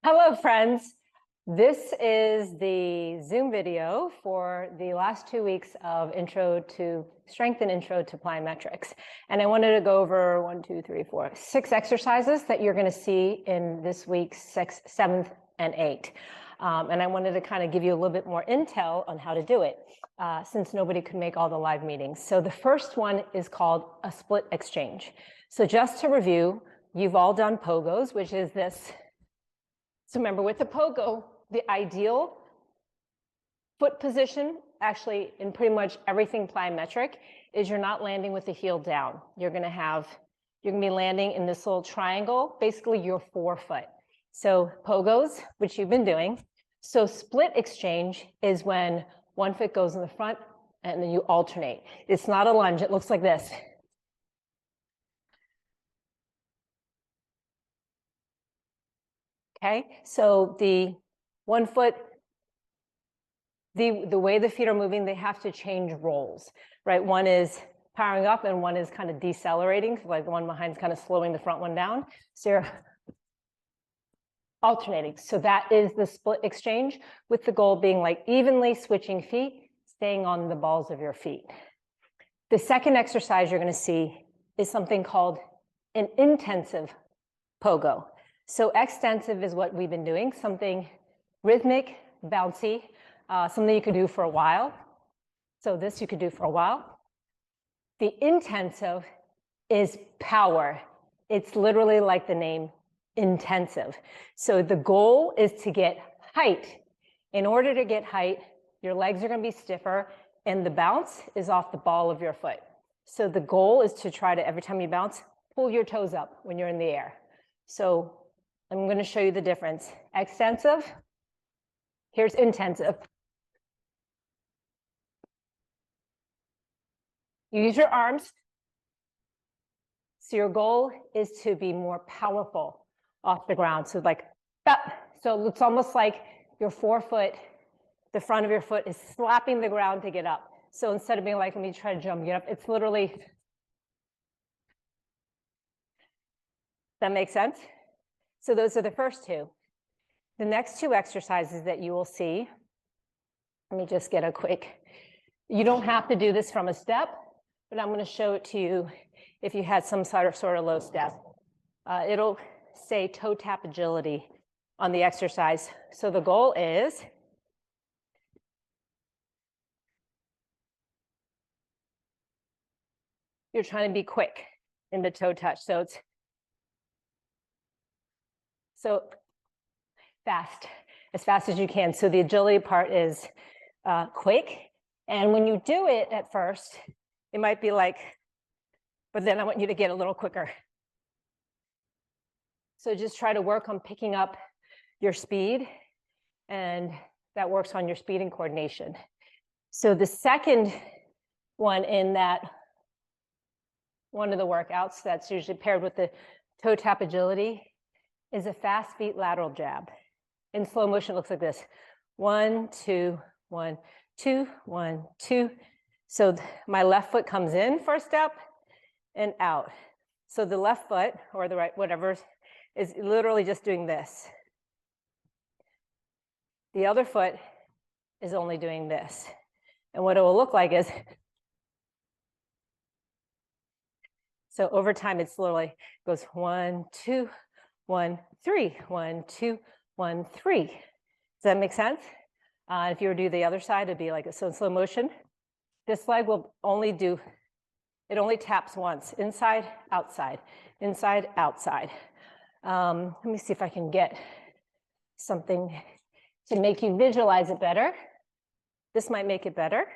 Hello, friends. This is the Zoom video for the last 2 weeks of Intro to Strength and Intro to Plyometrics. And I wanted to go over 6 exercises that you're going to see in this week's 6th, 7th, and 8th. And I wanted to kind of give you a little bit more intel on how to do it, since nobody could make all the live meetings. So the first one is called a split exchange. So just to review, you've all done pogos, which is this. So remember, with the pogo, the ideal foot position, actually in pretty much everything plyometric, is you're not landing with the heel down. You're going to be landing in this little triangle, basically your forefoot. So pogos, which you've been doing. So split exchange is when one foot goes in the front and then you alternate. It's not a lunge. It looks like this. Okay, so the one foot, the way the feet are moving, they have to change roles, right? One is powering up and one is kind of decelerating, like the one behind is kind of slowing the front one down. So you're alternating. So that is the split exchange, with the goal being like evenly switching feet, staying on the balls of your feet. The second exercise you're going to see is something called an intensive pogo. So extensive is what we've been doing, something rhythmic, bouncy, something you could do for a while. So this you could do for a while. The intensive is power. It's literally like the name intensive. So the goal is to get height. In order to get height, your legs are going to be stiffer and the bounce is off the ball of your foot. So the goal is to try to, every time you bounce, pull your toes up when you're in the air. So I'm going to show you the difference. Extensive, here's intensive. You use your arms. So your goal is to be more powerful off the ground. So like that. So it's almost like your forefoot, the front of your foot is slapping the ground to get up. So instead of being like, let me try to jump, get up, it's literally, that makes sense? So those are the first two. The next two exercises that you will see, let me just get a quick, you don't have to do this from a step, but I'm going to show it to you if you had some sort of low step. It'll say toe tap agility on the exercise. So the goal is you're trying to be quick in the toe touch. So it's fast, as fast as you can. So the agility part is quick. And when you do it at first, it might be like, but then I want you to get a little quicker. So just try to work on picking up your speed, and that works on your speed and coordination. So the second one in that, one of the workouts that's usually paired with the toe tap agility, is a fast feet lateral jab. In slow motion, it looks like this. 1, 2, 1, 2, 1, 2. So my left foot comes in for a step and out. So the left foot, or the right, whatever, is literally just doing this. The other foot is only doing this. And what it will look like is, so over time, it's literally goes 1, 2, 1, 3, 1, 2, 1, 3. Does that make sense? If you were to do the other side, it'd be like, so in slow motion, this leg will only do, it only taps once, inside, outside, inside, outside. Let me see if I can get something to make you visualize it better. This might make it better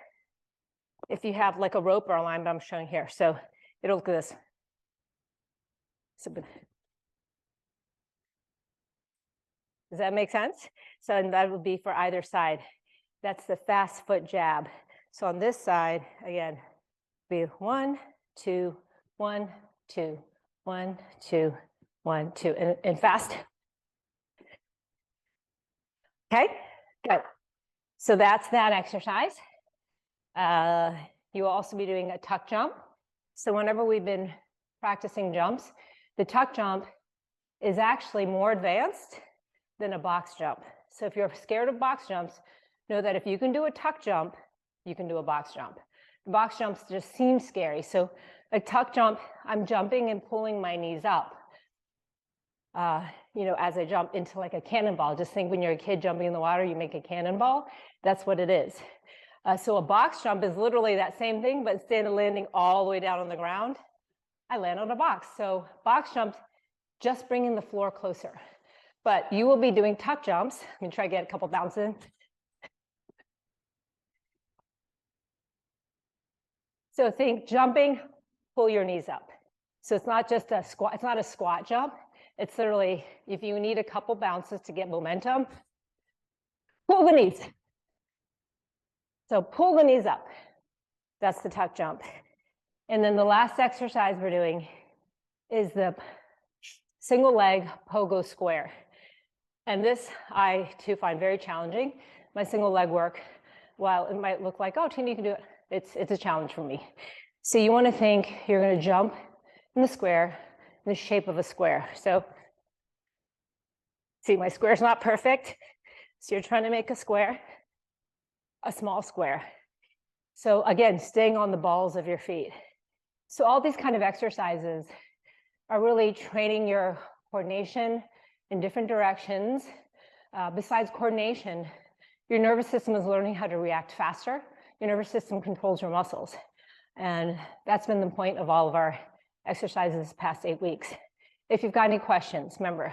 if you have like a rope or a line, but I'm showing here. So it'll look like this. So, does that make sense? So and that would be for either side. That's the fast foot jab. So on this side, again, be 1, 2, 1, 2, 1, 2, 1, 2, and fast. Okay, good. So that's that exercise. You will also be doing a tuck jump. So whenever we've been practicing jumps, the tuck jump is actually more advanced than a box jump. So if you're scared of box jumps, know that if you can do a tuck jump, you can do a box jump. The box jumps just seem scary. So a tuck jump, I'm jumping and pulling my knees up. As I jump into like a cannonball. Just think when you're a kid jumping in the water, you make a cannonball. That's what it is. So a box jump is literally that same thing, but instead of landing all the way down on the ground, I land on a box. So box jumps, just bringing the floor closer. But you will be doing tuck jumps. Let me try to get a couple bounces in. So think jumping, pull your knees up. So it's not just a squat, it's not a squat jump. It's literally, if you need a couple bounces to get momentum, pull the knees. So pull the knees up. That's the tuck jump. And then the last exercise we're doing is the single leg pogo square. And this I too find very challenging. My single leg work, while it might look like, oh, Tina, you can do it, it's a challenge for me. So you want to think you're going to jump in the square, in the shape of a square. So see, my square is not perfect. So you're trying to make a square, a small square. So again, staying on the balls of your feet. So all these kind of exercises are really training your coordination in different directions. Besides coordination, your nervous system is learning how to react faster. Your nervous system controls your muscles. And that's been the point of all of our exercises this past 8 weeks. If you've got any questions, remember,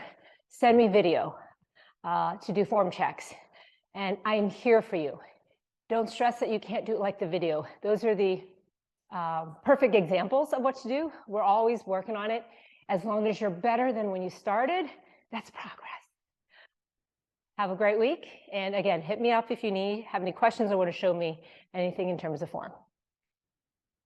send me video to do form checks. And I'm here for you. Don't stress that you can't do it like the video. Those are the perfect examples of what to do. We're always working on it. As long as you're better than when you started, that's progress. Have a great week. And again, hit me up if you have any questions or want to show me anything in terms of form.